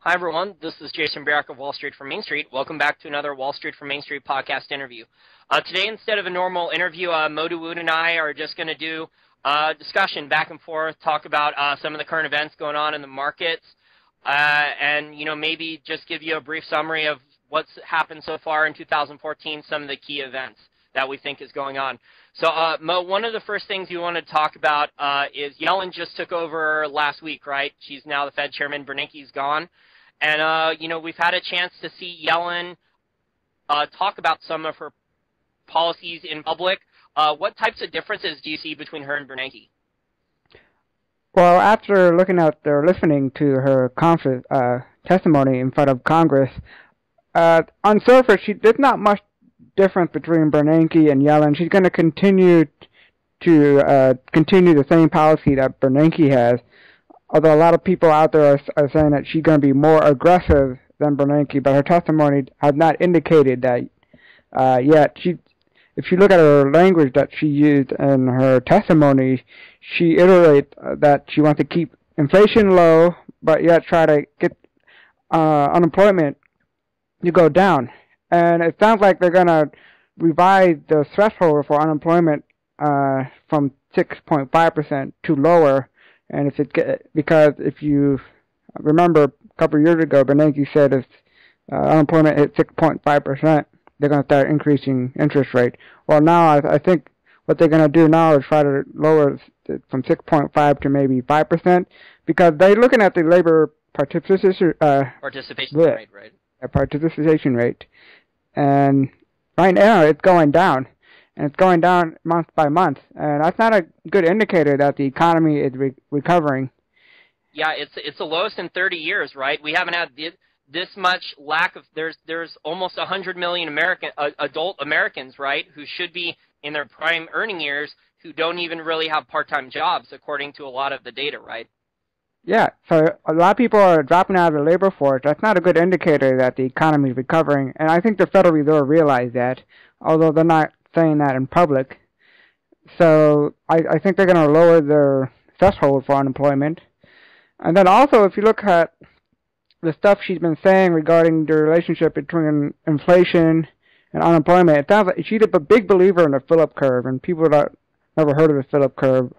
Hi, everyone. This is Jason Barrack of Wall Street from Main Street. Welcome back to another Wall Street from Main Street podcast interview. Today, instead of a normal interview, Mo Dawood and I are just going to do a discussion back and forth, talk about some of the current events going on in the markets, and, maybe just give you a brief summary of what's happened so far in 2014, some of the key events that we think is going on. So, Mo, one of the first things you want to talk about is Yellen just took over last week, right? She's now the Fed chairman. Bernanke's gone. And, we've had a chance to see Yellen talk about some of her policies in public. What types of differences do you see between her and Bernanke? Well, after looking at or listening to her testimony in front of Congress, on surface, there's not much difference between Bernanke and Yellen. She's going to continue the same policy that Bernanke has. Although a lot of people out there are saying that she's going to be more aggressive than Bernanke, but her testimony has not indicated that yet. If you look at her language that she used in her testimony, she iterates that she wants to keep inflation low, but yet try to get unemployment to go down. And it sounds like they're going to revise the threshold for unemployment from 6.5% to lower. And because if you remember a couple of years ago, Bernanke said if unemployment hit 6.5%, they're going to start increasing interest rate. Well, now I think what they're going to do now is try to lower it from 6.5 to maybe 5%, because they're looking at the labor participation rate, right? Participation rate, and right now it's going down. And it's going down month by month, and that's not a good indicator that the economy is recovering. Yeah, it's the lowest in 30 years, right? We haven't had this much lack of. There's almost 100 million adult Americans, right, who should be in their prime earning years, who don't even really have part-time jobs, according to a lot of the data, right? Yeah, so a lot of people are dropping out of the labor force. That's not a good indicator that the economy is recovering, and I think the Federal Reserve realized that, although they're not saying that in public. So I think they're going to lower their threshold for unemployment. And then also, if you look at the stuff she's been saying regarding the relationship between inflation and unemployment, it sounds like she's a big believer in the Phillips curve, and people that never heard of the Phillips curve,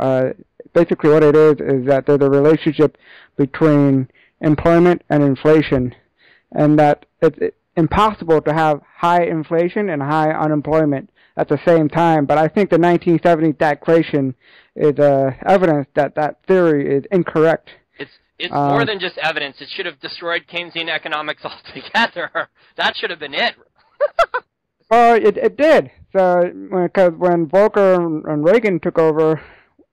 basically what it is that there's a relationship between employment and inflation, and that it's impossible to have high inflation and high unemployment at the same time. But I think the 1970 taxation is evidence that that theory is incorrect. It's more than just evidence. It should have destroyed Keynesian economics altogether. That should have been it. Well, it did. So because when Volcker and Reagan took over,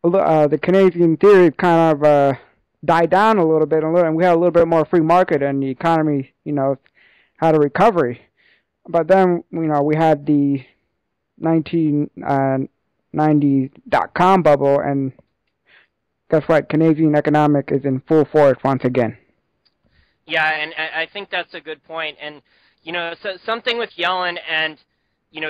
the Keynesian theory kind of died down a little bit, and we had a little bit more free market, and the economy, had a recovery. But then, we had the 1990 dot-com bubble, and guess what? Keynesian economic is in full force once again. Yeah, and I think that's a good point. And, so something with Yellen, and,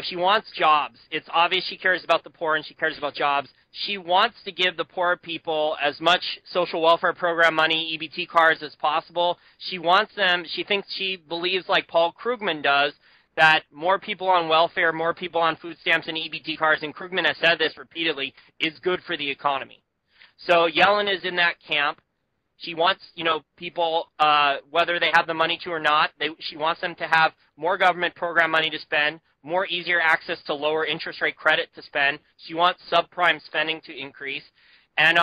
she wants jobs. It's obvious she cares about the poor and she cares about jobs. She wants to give the poor people as much social welfare program money, EBT cards as possible. She believes, like Paul Krugman does, that more people on welfare, more people on food stamps and EBT cards, and Krugman has said this repeatedly, is good for the economy. So Yellen is in that camp. She wants, people, whether they have the money to or not, she wants them to have more government program money to spend, more easier access to lower interest rate credit to spend. She wants subprime spending to increase. And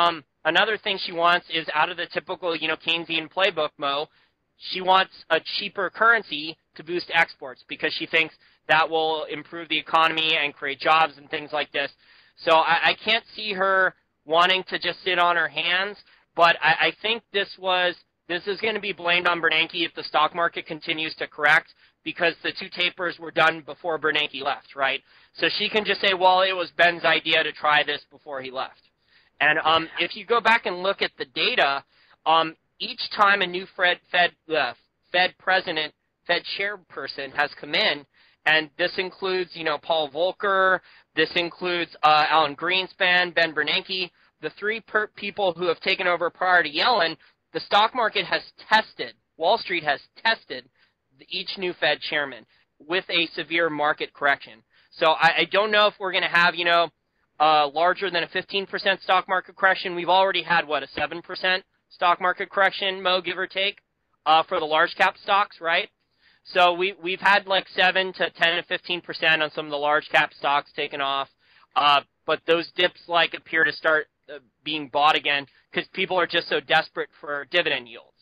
another thing she wants is out of the typical, Keynesian playbook, Mo, she wants a cheaper currency to boost exports because she thinks that will improve the economy and create jobs and things like this. So I can't see her wanting to just sit on her hands, but I think this is going to be blamed on Bernanke if the stock market continues to correct, because the two tapers were done before Bernanke left, right? So she can just say, well, it was Ben's idea to try this before he left. And if you go back and look at the data, each time a new Fed president, Fed chairperson has come in, and this includes, Paul Volcker, this includes Alan Greenspan, Ben Bernanke, the three people who have taken over prior to Yellen, the stock market has tested Wall Street has tested each new Fed chairman with a severe market correction. So I don't know if we're going to have, larger than a 15% stock market correction. We've already had, a 7% stock market correction, Mo, give or take, for the large cap stocks, right? So we've had like 7 to 10 to 15% on some of the large cap stocks taken off, but those dips appear to start being bought again because people are just so desperate for dividend yields.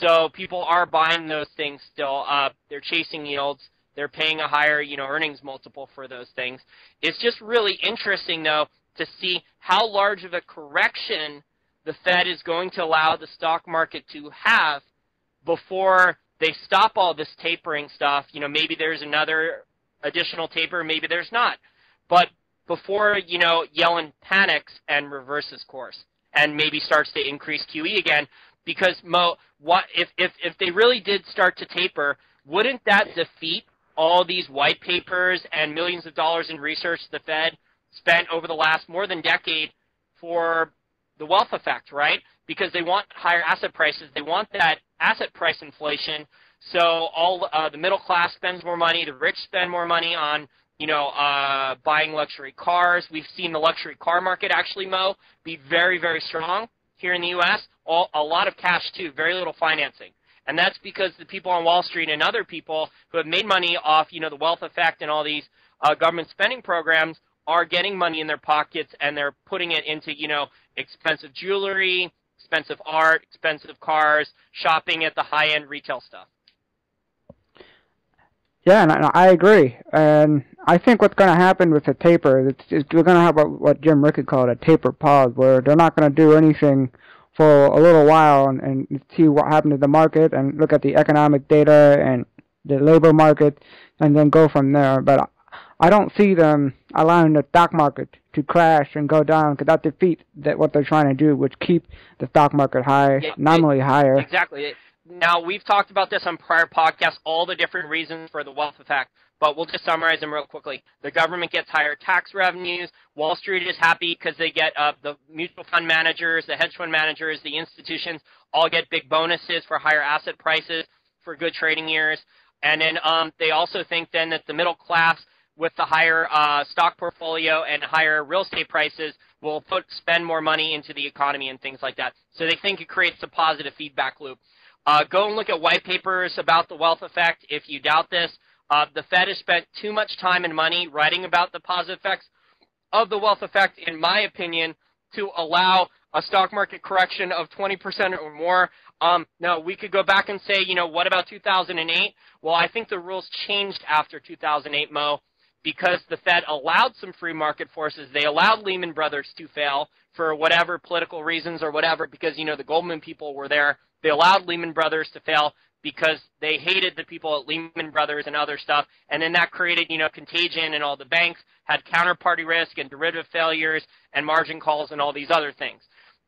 So people are buying those things still. They're chasing yields. They're paying a higher, earnings multiple for those things. It's just really interesting, though, to see how large of a correction the Fed is going to allow the stock market to have before they stop all this tapering stuff. Maybe there's another additional taper, maybe there's not. But before, Yellen panics and reverses course and maybe starts to increase QE again, because, Mo, if they really did start to taper, wouldn't that defeat all these white papers and millions of dollars in research the Fed spent over the last more than decade for the wealth effect, right? Because they want higher asset prices. They want that asset price inflation. So all the middle class spends more money. The rich spend more money on, buying luxury cars. We've seen the luxury car market actually, Mo, be very, very strong here in the U.S. A lot of cash, too, very little financing. And that's because the people on Wall Street and other people who have made money off, the wealth effect and all these government spending programs are getting money in their pockets, and they're putting it into, expensive jewelry, expensive art, expensive cars, shopping at the high-end retail stuff. Yeah, and I agree. And I think what's going to happen with the taper is we're going to have what Jim Rickett called a taper pause, where they're not going to do anything for a little while and see what happened to the market and look at the economic data and the labor market and then go from there. But I don't see them allowing the stock market to crash and go down, because that defeats what they're trying to do, which keep the stock market high, nominally higher. Exactly. Now, we've talked about this on prior podcasts, all the different reasons for the wealth effect, but we'll just summarize them real quickly. The government gets higher tax revenues. Wall Street is happy because they get the mutual fund managers, the hedge fund managers, the institutions all get big bonuses for higher asset prices for good trading years. And then they also think then that the middle class with the higher stock portfolio and higher real estate prices will spend more money into the economy and things like that. So they think it creates a positive feedback loop. Go and look at white papers about the wealth effect if you doubt this. The Fed has spent too much time and money writing about the positive effects of the wealth effect, in my opinion, to allow a stock market correction of 20% or more. Now, we could go back and say, what about 2008? Well, I think the rules changed after 2008, Mo, because the Fed allowed some free market forces. They allowed Lehman Brothers to fail for whatever political reasons or whatever, because, the Goldman people were there. They allowed Lehman Brothers to fail because they hated the people at Lehman Brothers and other stuff, and then that created, contagion, and all the banks had counterparty risk and derivative failures and margin calls and all these other things.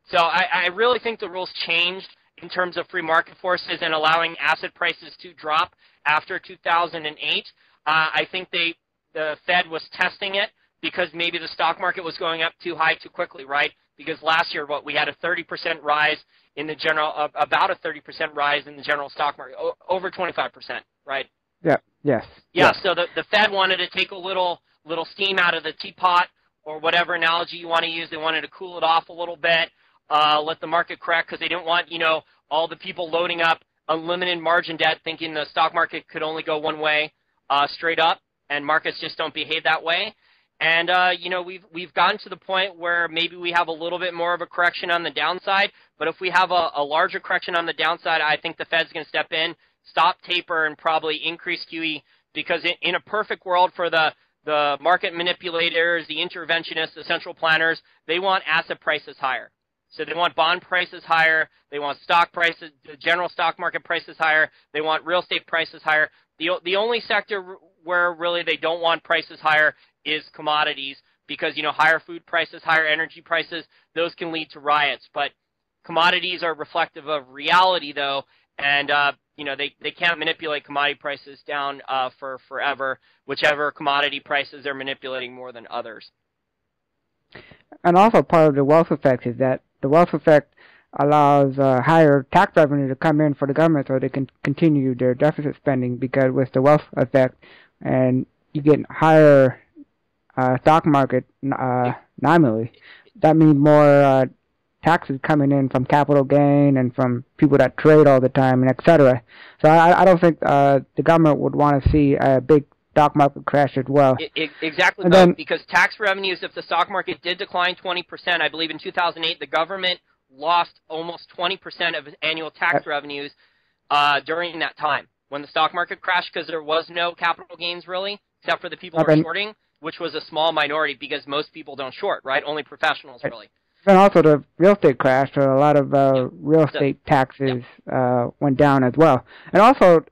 So I really think the rules changed in terms of free market forces and allowing asset prices to drop after 2008. I think the Fed was testing it because maybe the stock market was going up too high too quickly, right? Because last year, we had a 30% rise in the general, about a 30% rise in the general stock market, over 25%, right? Yeah. Yes. Yeah. Yes. So the Fed wanted to take a little steam out of the teapot, or whatever analogy you want to use. They wanted to cool it off a little bit, let the market correct, because they didn't want all the people loading up unlimited margin debt, thinking the stock market could only go one way, straight up, and markets just don't behave that way. And, we've gotten to the point where maybe we have a little bit more of a correction on the downside, but if we have a larger correction on the downside, I think the Fed's going to step in, stop taper, and probably increase QE, because in a perfect world for the market manipulators, the interventionists, the central planners, they want asset prices higher. So they want bond prices higher, they want stock prices, the general stock market prices higher, they want real estate prices higher. The only sector where really they don't want prices higher is commodities, because, higher food prices, higher energy prices, those can lead to riots. But commodities are reflective of reality, though, and, they can't manipulate commodity prices down for forever, whichever commodity prices they're manipulating more than others. And also part of the wealth effect is that the wealth effect allows higher tax revenue to come in for the government so they can continue their deficit spending, because with the wealth effect and you get higher stock market nominally, that means more taxes coming in from capital gain and from people that trade all the time, and etc. So I don't think the government would want to see a big stock market crash as well. Exactly, and then, because tax revenues, if the stock market did decline 20%, I believe in 2008, the government lost almost 20% of its annual tax revenues during that time when the stock market crashed, because there was no capital gains really, except for the people who were shorting, which was a small minority because most people don't short, right? Only professionals really. And also the real estate crash, so a lot of real estate taxes went down as well. And also,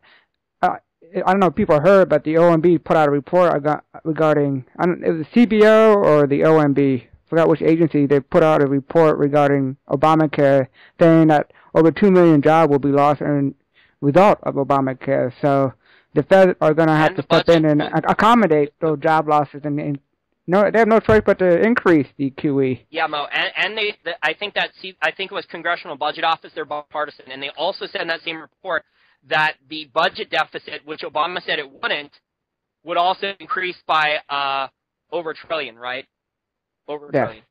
I don't know if people heard, but the OMB put out a report regarding, it was the CBO or the OMB, forgot which agency, they put out a report regarding Obamacare, saying that over 2 million jobs will be lost as a result of Obamacare. So the Fed are going to have to step in and accommodate those job losses, and no, they have no choice but to increase the QE. Yeah, Mo, and I think it was Congressional Budget Office, they're bipartisan, and they also said in that same report that the budget deficit, which Obama said it wouldn't, would also increase by over $1 trillion, right? Over $1 trillion.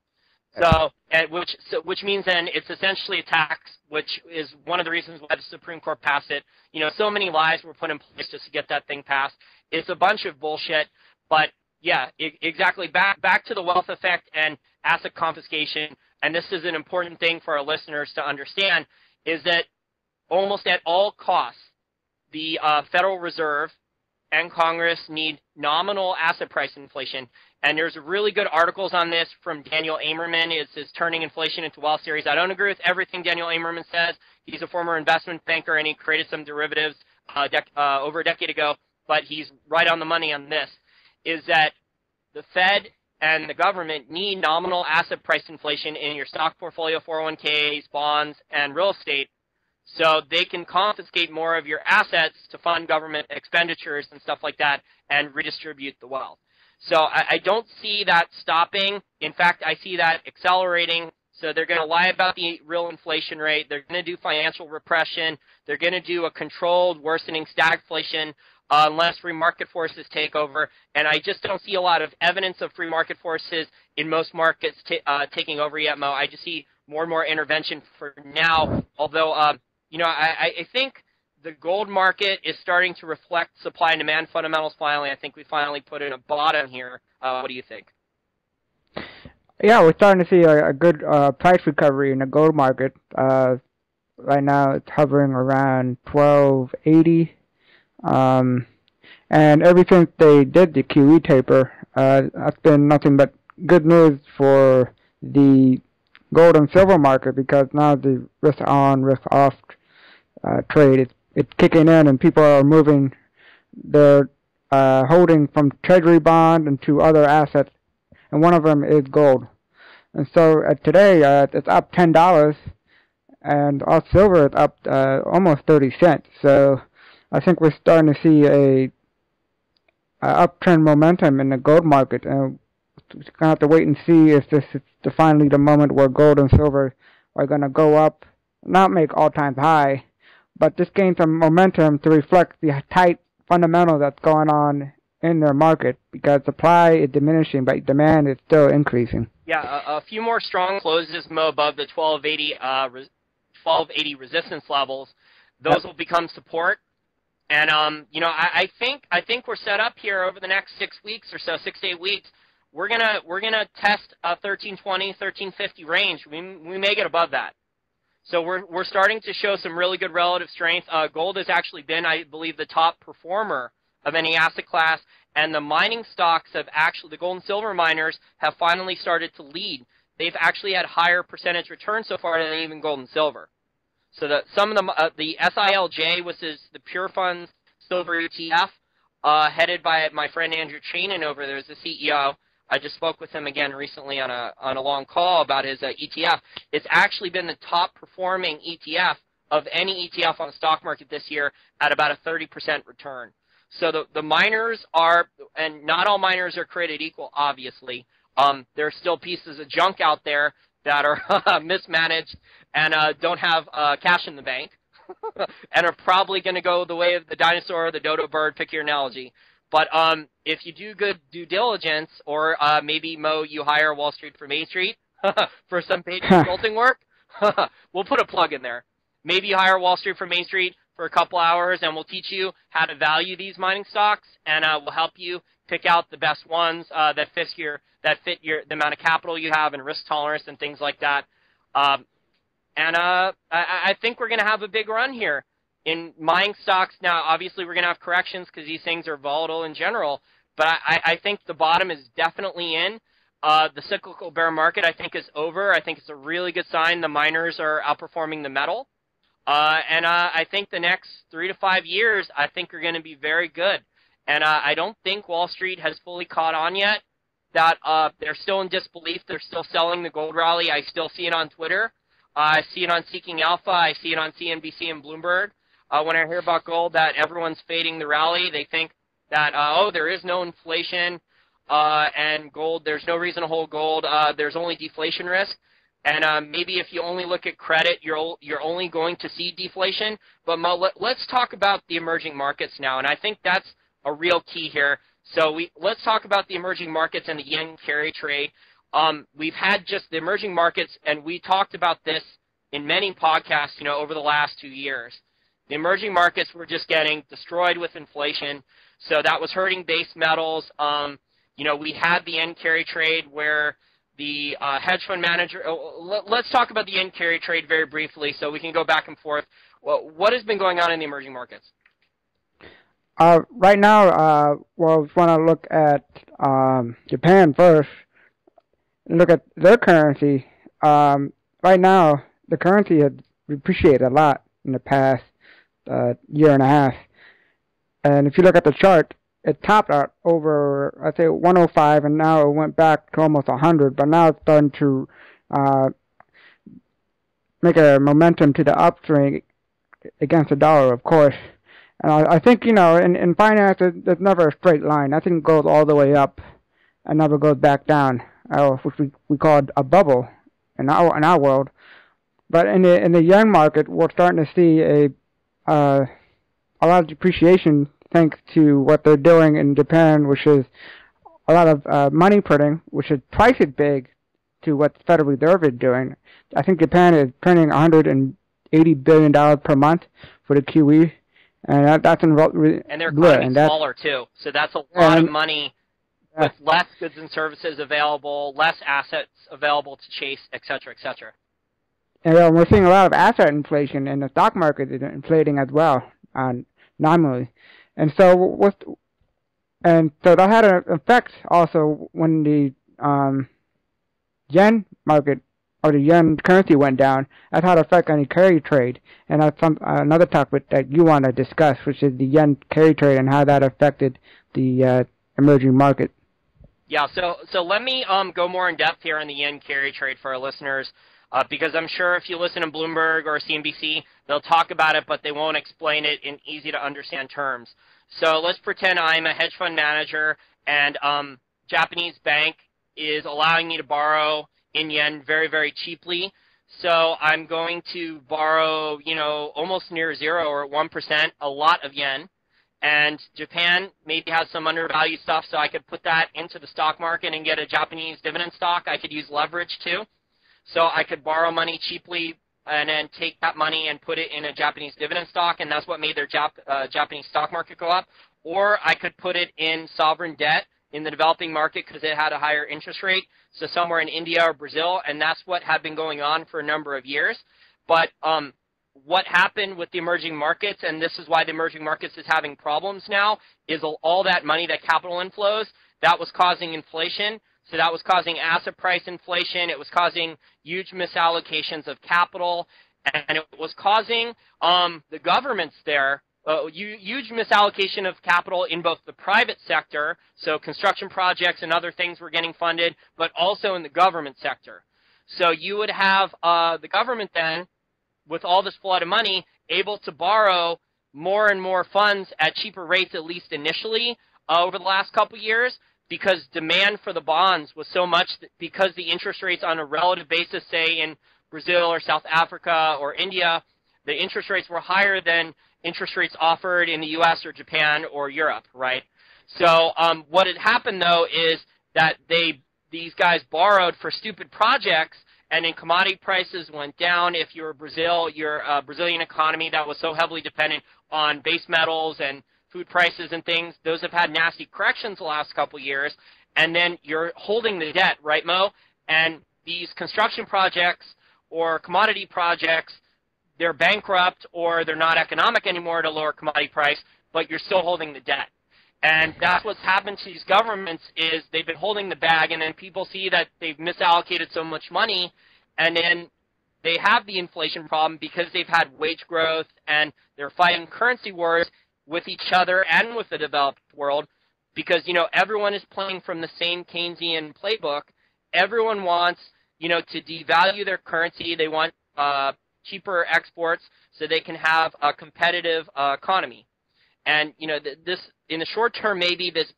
Which means then it's essentially a tax, which is one of the reasons why the Supreme Court passed it. You know, so many lies were put in place just to get that thing passed. It's a bunch of bullshit, but yeah, exactly. Back to the wealth effect and asset confiscation, and this is an important thing for our listeners to understand, is that almost at all costs, the Federal Reserve and Congress need nominal asset price inflation. And there's really good articles on this from Daniel Amerman. It's his Turning Inflation into Wealth series. I don't agree with everything Daniel Amerman says. He's a former investment banker, and he created some derivatives over a decade ago, but he's right on the money on this, is that the Fed and the government need nominal asset price inflation in your stock portfolio, 401ks, bonds, and real estate, so they can confiscate more of your assets to fund government expenditures and stuff like that and redistribute the wealth. So I don't see that stopping. In fact, I see that accelerating. So they're going to lie about the real inflation rate. They're going to do financial repression. They're going to do a controlled worsening stagflation unless free market forces take over. And I just don't see a lot of evidence of free market forces in most markets taking over yet, Mo. I just see more and more intervention for now, although I think the gold market is starting to reflect supply and demand fundamentals finally. I think we finally put in a bottom here. What do you think? Yeah, we're starting to see a good price recovery in the gold market. Right now it's hovering around 1280. And ever since they did the QE taper, that's been nothing but good news for the gold and silver market, because now the risk on, risk off trade, it's kicking in, and people are moving their holding from treasury bond into other assets, and one of them is gold. And so today it's up $10, and our silver is up almost 30 cents. So I think we're starting to see a uptrend momentum in the gold market, and we're going to have to wait and see if this is finally the moment where gold and silver are going to go up, not make all-time high, but just gain some momentum to reflect the tight fundamental that's going on in their market, because supply is diminishing, but demand is still increasing. Yeah, a few more strong closes, Mo, above the 1280 resistance levels. Those will become support. And I think we're set up here over the next 6 weeks or so, 6 to 8 weeks. We're gonna test a 1320, 1350 range. We may get above that. So we're starting to show some really good relative strength. Gold has actually been, I believe, the top performer of any asset class, and the mining stocks have actually, the gold and silver miners have finally started to lead. They've actually had higher percentage returns so far than even gold and silver. So some of them, the SILJ, which is the Pure Funds Silver ETF, headed by my friend Andrew Chainin over there, is the CEO. I just spoke with him again recently on a long call about his ETF. It's actually been the top performing ETF of any ETF on the stock market this year at about a 30% return. So the miners are, and not all miners are created equal, obviously. There are still pieces of junk out there, that are mismanaged and don't have cash in the bank and are probably going to go the way of the dinosaur or the dodo bird, pick your analogy. But if you do good due diligence, or maybe, Mo, you hire Wall Street for Main Street for some paid consulting work, we'll put a plug in there. Maybe you hire Wall Street for Main Street for a couple hours, and we'll teach you how to value these mining stocks, and we'll help you pick out the best ones that fit the amount of capital you have and risk tolerance and things like that. I think we're going to have a big run here in mining stocks. Now, obviously, we're going to have corrections because these things are volatile in general, but I think the bottom is definitely in. The cyclical bear market, I think, is over. I think it's a really good sign the miners are outperforming the metal. I think the next 3 to 5 years, I think, are going to be very good. And I don't think Wall Street has fully caught on yet. That they're still in disbelief. They're still selling the gold rally. I still see it on Twitter. I see it on Seeking Alpha. I see it on CNBC and Bloomberg. When I hear about gold, that everyone's fading the rally, they think that, there is no inflation, and gold, there's no reason to hold gold. There's only deflation risk. And maybe if you only look at credit, you're only going to see deflation. But Mo, let's talk about the emerging markets now, and I think that's a real key here. So let's talk about the emerging markets and the yen carry trade. We've had just the emerging markets, and we talked about this in many podcasts, over the last 2 years. The emerging markets were just getting destroyed with inflation, so that was hurting base metals. We had the yen carry trade where the hedge fund manager. Let's talk about the yen carry trade very briefly, so we can go back and forth. Well, what has been going on in the emerging markets? Right now, we want to look at Japan first. Look at their currency. Right now, the currency has appreciated a lot in the past year and a half. And if you look at the chart, it topped out over, I'd say, 105, and now it went back to almost 100. But now it's starting to make a momentum to the upswing against the dollar, of course. And I think, in finance, there's never a straight line. Nothing goes all the way up and never goes back down, which we call a bubble in our world. But in the yen market, we're starting to see a lot of depreciation thanks to what they're doing in Japan, which is a lot of money printing, which is twice as big to what the Federal Reserve is doing. I think Japan is printing $180 billion per month for the QE. And that's and their economy is smaller too, so that's a lot of money with less goods and services available, less assets available to chase, et cetera, et cetera. And we're seeing a lot of asset inflation, and the stock market is inflating as well, nominally. And so that had an effect also when the yen market or the yen currency went down. That had an effect on the carry trade, and that's another topic that you want to discuss, which is the yen carry trade and how that affected the emerging market. Yeah, so let me go more in depth here on the yen carry trade for our listeners, because I'm sure if you listen to Bloomberg or CNBC, they'll talk about it, but they won't explain it in easy to understand terms. So let's pretend I'm a hedge fund manager, and Japanese bank is allowing me to borrow in yen very, very cheaply. So I'm going to borrow, almost near zero or 1%, a lot of yen. And Japan maybe has some undervalued stuff, so I could put that into the stock market and get a Japanese dividend stock. I could use leverage too. So I could borrow money cheaply and then take that money and put it in a Japanese dividend stock, and that's what made their Japanese stock market go up. Or I could put it in sovereign debt in the developing market because it had a higher interest rate, so somewhere in India or Brazil, and that's what had been going on for a number of years. But what happened with the emerging markets, and this is why the emerging markets is having problems now, is all that money, that capital inflows, that was causing inflation. So that was causing asset price inflation. It was causing huge misallocations of capital, and it was causing the governments there huge misallocation of capital in both the private sector, so construction projects and other things were getting funded, but also in the government sector. So you would have the government then, with all this flood of money, able to borrow more and more funds at cheaper rates, at least initially, over the last couple of years. because demand for the bonds was so much because the interest rates on a relative basis, say in Brazil or South Africa or India, the interest rates were higher than interest rates offered in the U.S. or Japan or Europe, right? So what had happened, though, is that these guys borrowed for stupid projects, and then commodity prices went down. If you're Brazil, your Brazilian economy that was so heavily dependent on base metals and food prices and things, those have had nasty corrections the last couple of years, and then you're holding the debt, right, Mo? And these construction projects or commodity projects, they're bankrupt or they're not economic anymore at a lower commodity price, but you're still holding the debt. And that's what's happened to these governments is they've been holding the bag, and then people see that they've misallocated so much money, and then they have the inflation problem because they've had wage growth and they're fighting currency wars with each other and with the developed world because, everyone is playing from the same Keynesian playbook. Everyone wants, to devalue their currency. They want cheaper exports so they can have a competitive economy. And, this in the short term, maybe this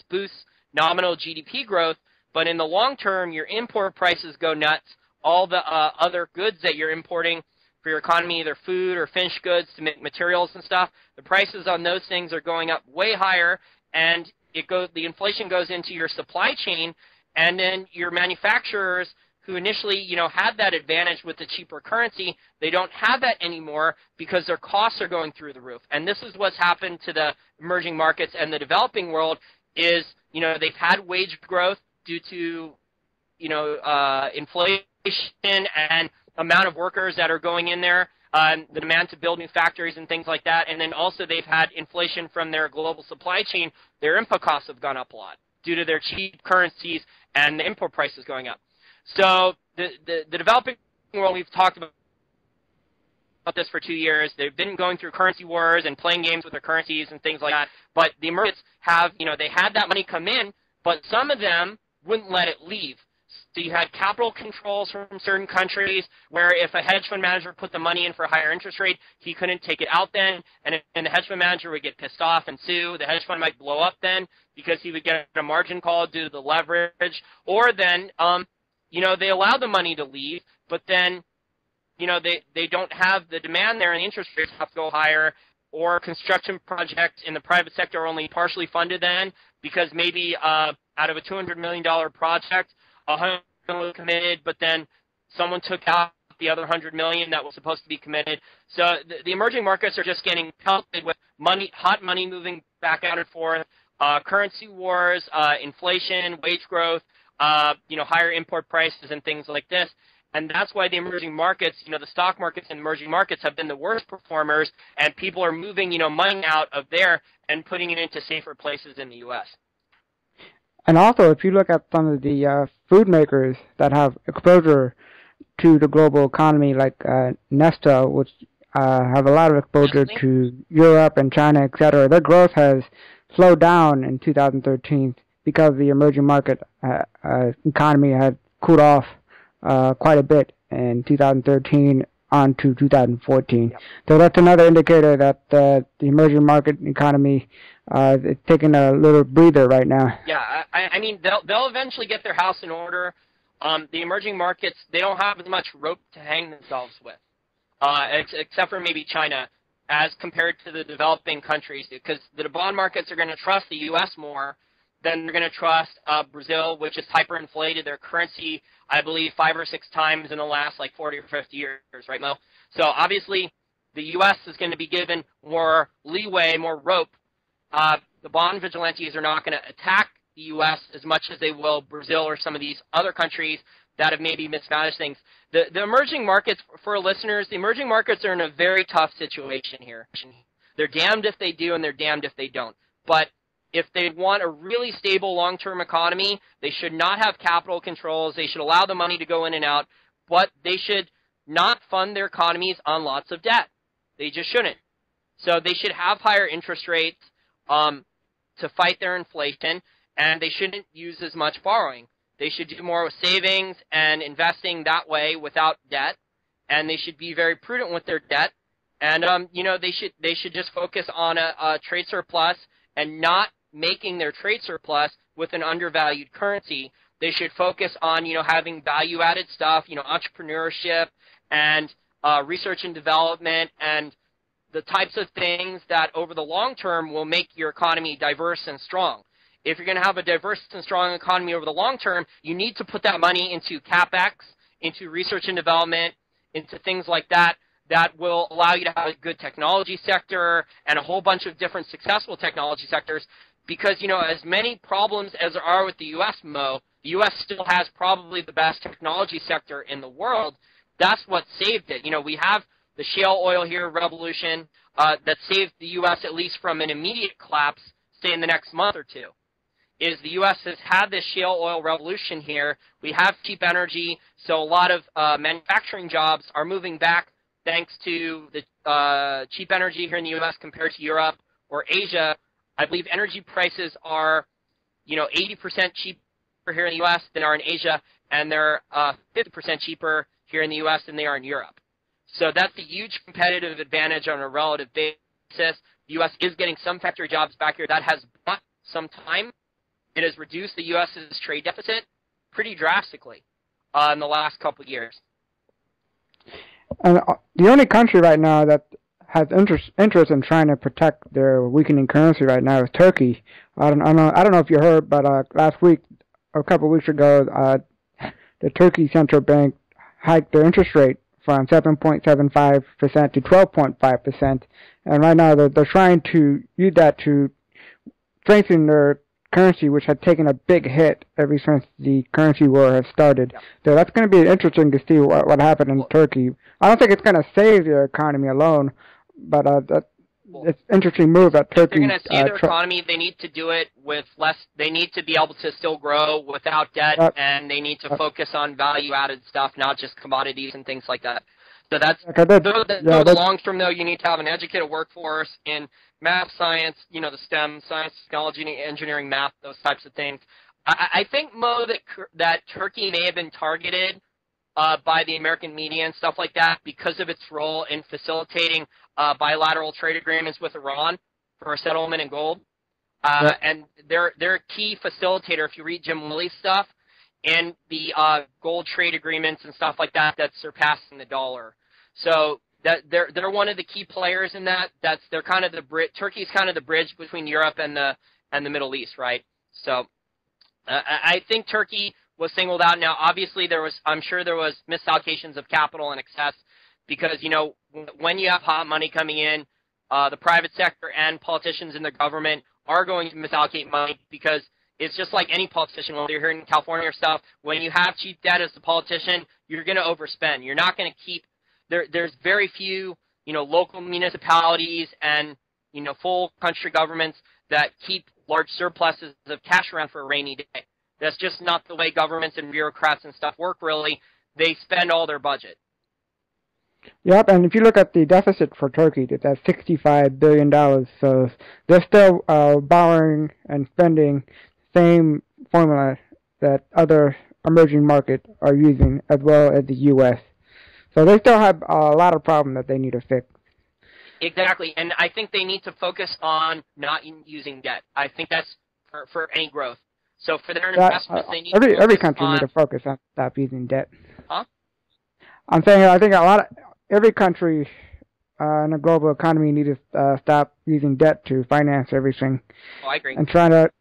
boosts nominal GDP growth, but in the long term, your import prices go nuts. All the other goods that you're importing for your economy, either food or finished goods to make materials and stuff, the prices on those things are going up way higher, and the inflation goes into your supply chain, and then your manufacturers who initially, had that advantage with the cheaper currency, they don't have that anymore because their costs are going through the roof. And this is what's happened to the emerging markets and the developing world is, they've had wage growth due to, inflation and amount of workers that are going in there, the demand to build new factories and things like that. And then also they've had inflation from their global supply chain. Their input costs have gone up a lot due to their cheap currencies and the import prices going up. So the developing world, we've talked about this for 2 years. They've been going through currency wars and playing games with their currencies and things like that. But the emergents have, they had that money come in, but some of them wouldn't let it leave. So you had capital controls from certain countries where if a hedge fund manager put the money in for a higher interest rate, he couldn't take it out then, and the hedge fund manager would get pissed off and sue. The hedge fund might blow up then because he would get a margin call due to the leverage. Or then, they allow the money to leave, but then, they don't have the demand there and the interest rates have to go higher, or construction projects in the private sector are only partially funded then because maybe out of a $200 million project, 100 million was committed, but then someone took out the other 100 million that was supposed to be committed. So the emerging markets are just getting pelted with money, hot money moving back out and forth, currency wars, inflation, wage growth, higher import prices and things like this. And that's why the emerging markets, the stock markets and emerging markets have been the worst performers, and people are moving, money out of there and putting it into safer places in the U.S. And also, if you look at some of the food makers that have exposure to the global economy, like Nesta, which have a lot of exposure to Europe and China, etc., their growth has slowed down in 2013 because the emerging market economy had cooled off quite a bit in 2013 on to 2014. Yep. So that's another indicator that the emerging market economy is taking a little breather right now. Yeah, I mean, they'll eventually get their house in order. The emerging markets, they don't have as much rope to hang themselves with, except for maybe China, as compared to the developing countries, because the bond markets are going to trust the U.S. more than they're going to trust Brazil, which is hyperinflated their currency, I believe, 5 or 6 times in the last 40 or 50 years, right, Mo? So obviously the U.S. is going to be given more leeway, more rope. The bond vigilantes are not going to attack the U.S. as much as they will Brazil or some of these other countries that have maybe mismanaged things. The emerging markets, for listeners, the emerging markets are in a very tough situation here. They're damned if they do and they're damned if they don't. But if they want a really stable long-term economy, they should not have capital controls. They should allow the money to go in and out, but they should not fund their economies on lots of debt. They just shouldn't. So they should have higher interest rates to fight their inflation, and they shouldn't use as much borrowing. They should do more with savings and investing that way without debt, and they should be very prudent with their debt. And they should just focus on a trade surplus and not making their trade surplus with an undervalued currency. They should focus on, having value-added stuff, entrepreneurship and research and development and the types of things that over the long term will make your economy diverse and strong. If you're going to have a diverse and strong economy over the long term, you need to put that money into CapEx, into research and development, into things like that that will allow you to have a good technology sector and a whole bunch of different successful technology sectors. Because, as many problems as there are with the U.S., Mo, the U.S. still has probably the best technology sector in the world. That's what saved it. We have the shale oil here revolution that saved the U.S. at least from an immediate collapse, say in the next month or two. Is the U.S. has had this shale oil revolution here. We have cheap energy, so a lot of manufacturing jobs are moving back thanks to the cheap energy here in the U.S. compared to Europe or Asia. I believe energy prices are, 80% cheaper here in the U.S. than are in Asia, and they're 50% cheaper here in the U.S. than they are in Europe. So that's a huge competitive advantage on a relative basis. The U.S. is getting some factory jobs back here. That has bought some time. It has reduced the U.S.'s trade deficit pretty drastically in the last couple of years. And the only country right now that has interest in trying to protect their weakening currency right now is Turkey. I don't know if you heard, but last week, a couple of weeks ago, the Turkey Central Bank hiked their interest rate from 7.75% to 12.5%, and right now they're trying to use that to strengthen their currency, which had taken a big hit ever since the currency war has started. Yeah. So that's going to be interesting to see what happened in Turkey. I don't think it's going to save their economy alone, but it's an interesting move that Turkey. If they're going to save their economy, they need to do it with less. They need to be able to still grow without debt, and they need to focus on value-added stuff, not just commodities and things like that. So that's the long term, though. You need to have an educated workforce in math, science, the STEM, science, technology, engineering, math, those types of things. I think, Mo, that Turkey may have been targeted by the American media and stuff like that because of its role in facilitating bilateral trade agreements with Iran for a settlement in gold. And they're a key facilitator, if you read Jim Willey's stuff, in the gold trade agreements and stuff like that that's surpassing the dollar. So that they're one of the key players in that. They're kind of Turkey's kind of the bridge between Europe and the Middle East, right? So I think Turkey was singled out. Now, obviously, I'm sure there was misallocations of capital and excess because, when you have hot money coming in, the private sector and politicians in the government are going to misallocate money because it's just like any politician, whether you're here in California or stuff, when you have cheap debt as a politician, you're going to overspend. You're not going to keep there's very few, local municipalities and, full country governments that keep large surpluses of cash around for a rainy day. That's just not the way governments and bureaucrats and stuff work, really. They spend all their budget. Yep, and if you look at the deficit for Turkey, it's at $65 billion. So they're still borrowing and spending the same formula that other emerging markets are using, as well as the U.S. So they still have a lot of problems that they need to fix. Exactly, and I think they need to focus on not using debt. I think that's for any growth. So for their investments, they need every country need to focus on stop using debt. Huh? I'm saying I think every country in a global economy need to stop using debt to finance everything. Oh, I agree. And trying to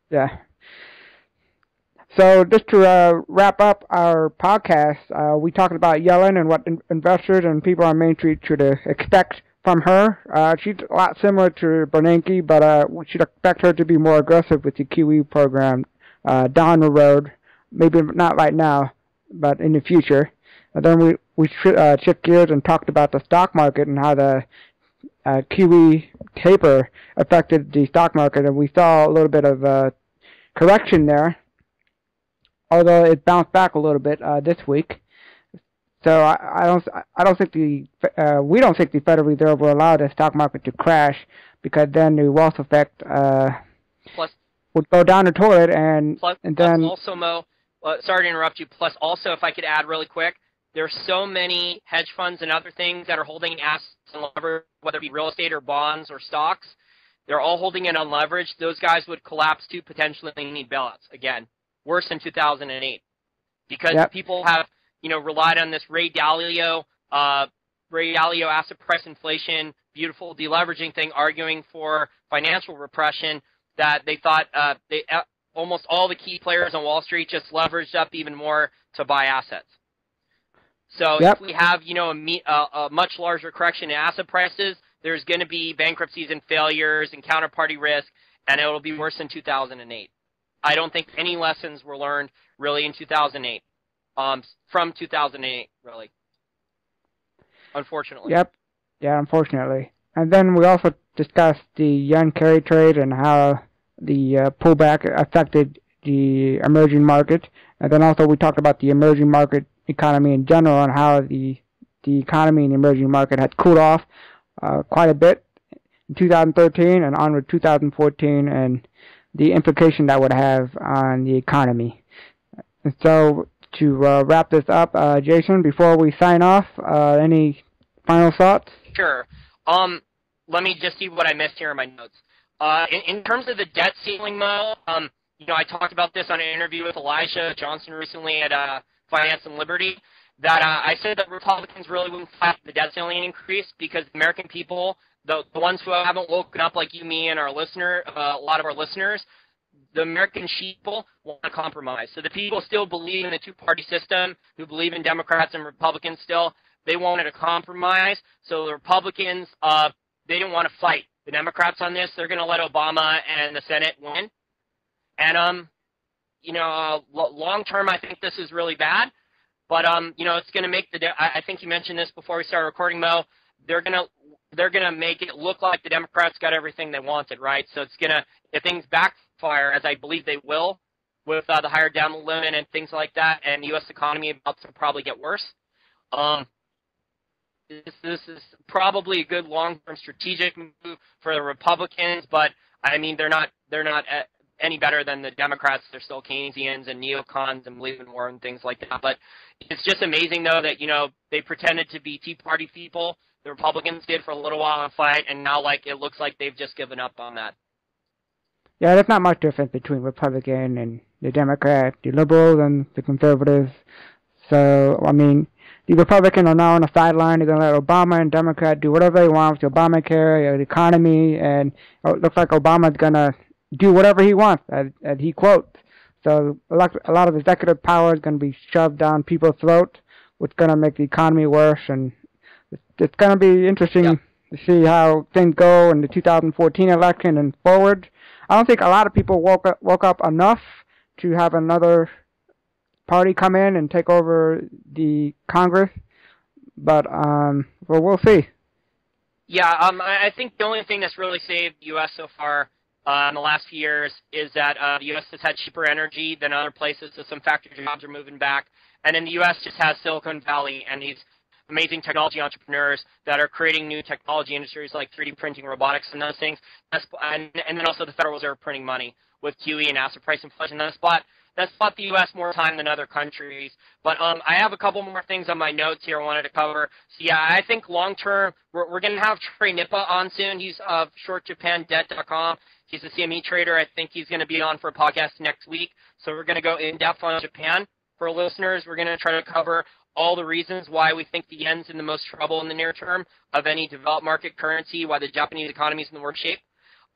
So just to wrap up our podcast, we talked about Yellen and what investors and people on Main Street should expect from her. She's a lot similar to Bernanke, but we should expect her to be more aggressive with the QE program down the road. Maybe not right now, but in the future. And then we shift gears and talked about the stock market and how the QE taper affected the stock market, and we saw a little bit of correction there, although it bounced back a little bit this week. So I don't think we don't think the Federal Reserve will allow the stock market to crash, because then the wealth effect would go down the toilet, and then plus also, Mo, sorry to interrupt you. Plus also, if I could add really quick, there's so many hedge funds and other things that are holding assets and leverage, whether it be real estate or bonds or stocks, They're all holding it unleveraged. Those guys would collapse too, potentially need bailouts. Again, worse than 2008. Because people have, relied on this Ray Dalio asset price inflation, beautiful deleveraging thing, arguing for financial repression, that they thought almost all the key players on Wall Street just leveraged up even more to buy assets. So if we have, a much larger correction in asset prices, there's going to be bankruptcies and failures and counterparty risk, and it will be worse than 2008. I don't think any lessons were learned really in 2008, from 2008, really, unfortunately. Yep. Yeah, unfortunately. And then we also discussed the yen carry trade and how the pullback affected the emerging market. And then also we talked about the emerging market economy in general and how the economy in the emerging market had cooled off quite a bit in 2013 and onward 2014, and the implication that would have on the economy. And so to wrap this up, Jason, before we sign off, any final thoughts? Sure. Let me just see what I missed here in my notes. In terms of the debt ceiling, Mo, I talked about this on an interview with Elijah Johnson recently at Finance and Liberty, that I said that Republicans really wouldn't fight the debt ceiling increase because the American people, the ones who haven't woken up like you, me, and our listener, a lot of our listeners, the American people want to compromise. So the people still believe in the two-party system, who believe in Democrats and Republicans still. They wanted to compromise. So the Republicans, they didn't want to fight the Democrats on this. They're going to let Obama and the Senate win. And, long term, I think this is really bad. But, it's going to make I think you mentioned this before we started recording, Mo. They're going to make it look like the Democrats got everything they wanted, right? So it's going to, if things backfire, as I believe they will, with the higher debt limit and things like that, and the U.S. economy about to probably get worse. This is probably a good long-term strategic move for the Republicans, but I mean they're not any better than the Democrats. They're still Keynesians and neocons and believe in war and things like that. But it's just amazing though that they pretended to be Tea Party people. The Republicans did for a little while and fight, and now it looks like they've just given up on that. Yeah, there's not much difference between Republican and the Democrat, the liberals and the conservatives. So I mean, the Republicans are now on the sideline. They're going to let Obama and Democrat do whatever they want with Obamacare, the economy, and it looks like Obama's going to do whatever he wants, as he quotes. So a lot of executive power is going to be shoved down people's throats, which is going to make the economy worse. And it's going to be interesting to see how things go in the 2014 election and forward. I don't think a lot of people woke up enough to have another party come in and take over the Congress, but we'll see. Yeah, I think the only thing that's really saved the U.S. so far in the last few years is that the U.S. has had cheaper energy than other places, so some factory jobs are moving back, and then the U.S. just has Silicon Valley and these amazing technology entrepreneurs that are creating new technology industries like 3D printing, robotics, and those things, and then also the Federal Reserve printing money with QE and asset price inflation. That's bought the U.S. more time than other countries. But I have a couple more things on my notes here I wanted to cover. So, yeah, I think long-term, we're going to have Trey Nippa on soon. He's of shortjapandebt.com. He's a CME trader. I think he's going to be on for a podcast next week. So we're going to go in-depth on Japan. For listeners, we're going to try to cover all the reasons why we think the yen's in the most trouble in the near term of any developed market currency, why the Japanese economy is in the worst shape.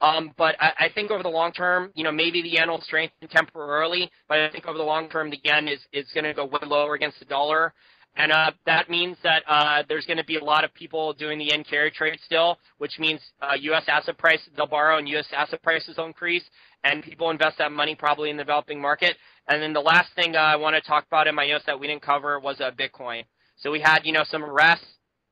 But I think over the long term, maybe the yen will strengthen temporarily, but I think over the long term, the yen is going to go way lower against the dollar. And that means that there's going to be a lot of people doing the yen carry trade still, which means U.S. asset prices, they'll borrow and U.S. asset prices will increase, and people invest that money probably in the developing market. And then the last thing I want to talk about in my notes that we didn't cover was Bitcoin. So we had, some arrests.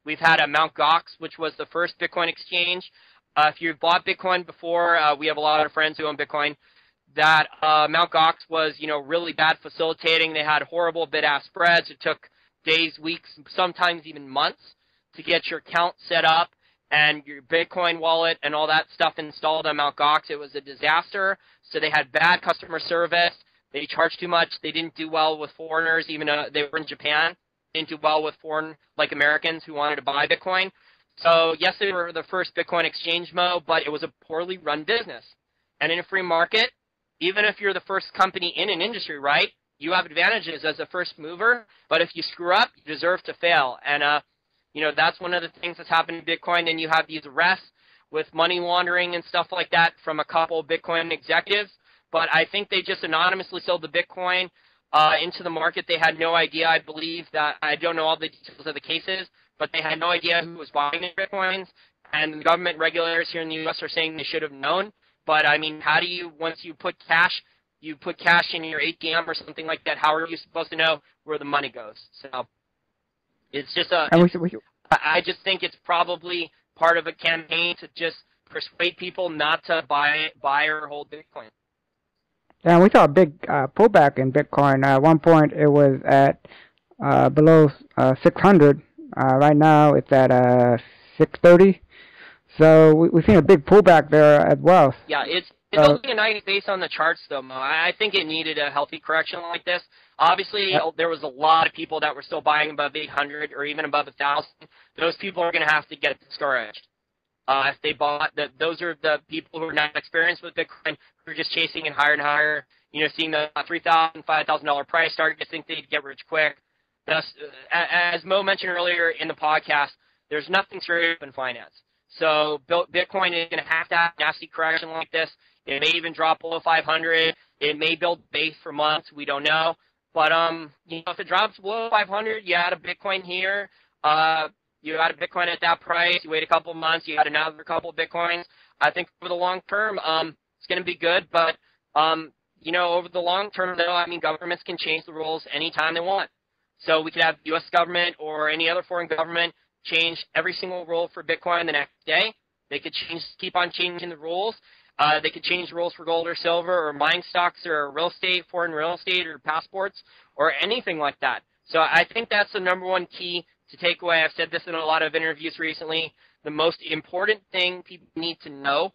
We've had Mt. Gox, which was the first Bitcoin exchange. If you've bought Bitcoin before, we have a lot of friends who own Bitcoin, that Mt. Gox was, really bad facilitating. They had horrible bid-ask spreads. It took days, weeks, sometimes even months to get your account set up and your Bitcoin wallet and all that stuff installed on Mt. Gox. It was a disaster. So they had bad customer service. They charged too much. They didn't do well with foreigners, even though they were in Japan. They didn't do well with foreign, like Americans who wanted to buy Bitcoin. So, yes, they were the first Bitcoin exchange, Mo, but it was a poorly run business. And in a free market, even if you're the first company in an industry, right, you have advantages as a first mover, but if you screw up, you deserve to fail. And, that's one of the things that's happened in Bitcoin, and you have these arrests with money laundering and stuff like that from a couple of Bitcoin executives. But I think they just anonymously sold the Bitcoin into the market. They had no idea, I believe, that I don't know all the details of the cases, but they had no idea who was buying the Bitcoins. And the government regulators here in the U.S. are saying they should have known. But, I mean, how do you, once you put cash in your ATM or something like that, how are you supposed to know where the money goes? So it's just I just think it's probably part of a campaign to just persuade people not to buy or hold Bitcoin. Yeah, we saw a big pullback in Bitcoin. At one point, it was at below 600. Right now, it's at 630. So we've seen a big pullback there as well. Yeah, it's only a nice base on the charts, though, Mo. I think it needed a healthy correction like this. Obviously, there was a lot of people that were still buying above 800 or even above 1,000. Those people are going to have to get discouraged. If they bought, those are the people who are not experienced with Bitcoin, who are just chasing it higher and higher, seeing the $3,000, $5,000 price, starting to think they'd get rich quick. Thus, as Mo mentioned earlier in the podcast, there's nothing straight up in finance. So Bitcoin is going to have a nasty correction like this. It may even drop below 500. It may build base for months. We don't know. But if it drops below 500, you add a Bitcoin here. You add a Bitcoin at that price. You wait a couple months. You add another couple of Bitcoins. I think over the long term, it's going to be good. But over the long term, though, I mean, governments can change the rules anytime they want. So we could have the U.S. government or any other foreign government change every single rule for Bitcoin the next day. They could keep on changing the rules. They could change the rules for gold or silver or mining stocks or real estate, foreign real estate or passports or anything like that. So I think that's the number one key to take away. I've said this in a lot of interviews recently. The most important thing people need to know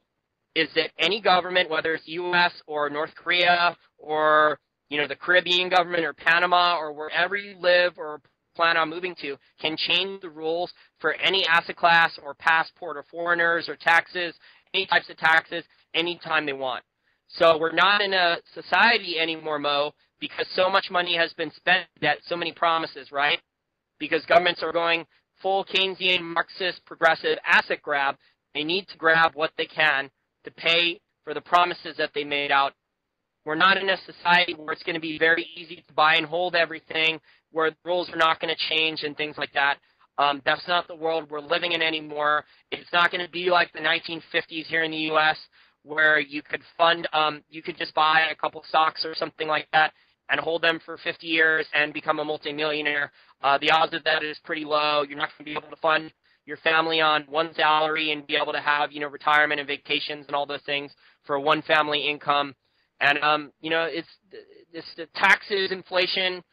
is that any government, whether it's U.S. or North Korea or, the Caribbean government or Panama or wherever you live or plan on moving to, can change the rules for any asset class or passport or foreigners or taxes, any types of taxes, anytime they want. So we're not in a society anymore, Mo, because so much money has been spent that so many promises, right? Because governments are going full Keynesian, Marxist, progressive asset grab. They need to grab what they can to pay for the promises that they made out. We're not in a society where it's going to be very easy to buy and hold everything, where the rules are not going to change and things like that. That's not the world we're living in anymore. It's not going to be like the 1950s here in the U.S., where you could you could just buy a couple stocks or something like that and hold them for 50 years and become a multimillionaire. The odds of that is pretty low. You're not going to be able to fund your family on one salary and be able to have, retirement and vacations and all those things for one family income. And, it's the taxes, inflation,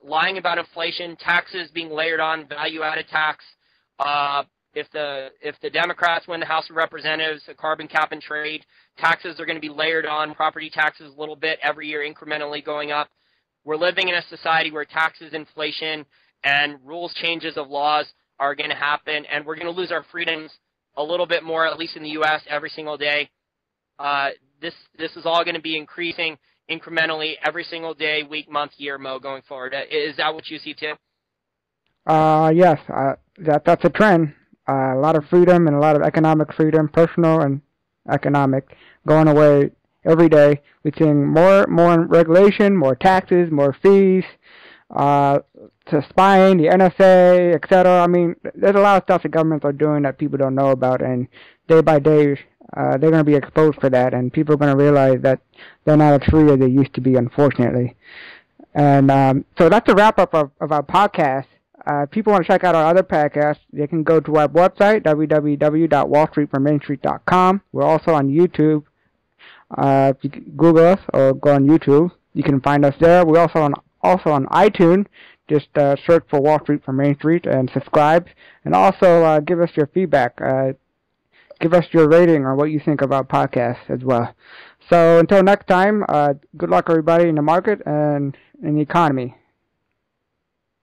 lying about inflation, taxes being layered on, value-added tax. If the Democrats win the House of Representatives, a carbon cap and trade, taxes are going to be layered on, property taxes a little bit every year incrementally going up. We're living in a society where taxes, inflation, and rules changes of laws are going to happen, and we're going to lose our freedoms a little bit more, at least in the U.S., every single day. This is all going to be increasing incrementally every single day, week, month, year, Mo, going forward. Is that what you see too? Yes, that's a trend. A lot of freedom and a lot of economic freedom, personal and economic, going away every day. We're seeing more regulation, more taxes, more fees, to spying, the NSA, etc. I mean, there's a lot of stuff the governments are doing that people don't know about, and day by day, they're going to be exposed for that, and people are going to realize that they're not as free as they used to be, unfortunately. And so that's a wrap-up of our podcast. If people want to check out our other podcasts, they can go to our website, www.wallstreetfrommainstreet.com. We're also on YouTube. If you Google us or go on YouTube, you can find us there. We're also on iTunes. Just search for Wall Street from Main Street and subscribe. And also give us your feedback. Give us your rating on what you think about podcasts as well. So until next time, good luck everybody in the market and in the economy.